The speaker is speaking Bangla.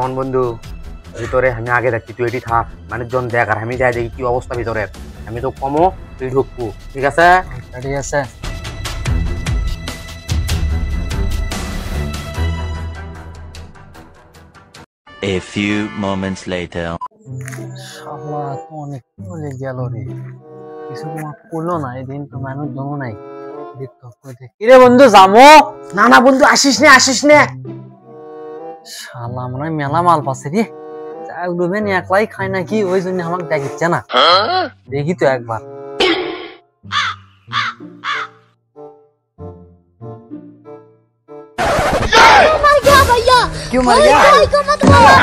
শোন বন্ধু, ভিতরে আমি আগে দেখছি, তুই এটি থাক, মানুষজন দেখ, আর আমি যাই দেখি কি অবস্থা ভিতরের। আমি তো কমো, তুই ঢুকবো, ঠিক আছে? ঠিক আছে। A few moments later. শালা তো অনেক চলে গেল রে, কিছু তোমার করলো না, এদিন তো মানুষ জন নাই। কিরে বন্ধু যাবো? না না বন্ধু, আসিস নে আসিস নে। শালা মনে হয় মেলা মাল পাচ্ছে রে, ডুবেন একলাই খায় নাকি, ওই জন্য আমাকে দেখিচ্ছে না। দেখি তো একবার। मर गया भैया, क्यों मर गया? भाई को मत मारो।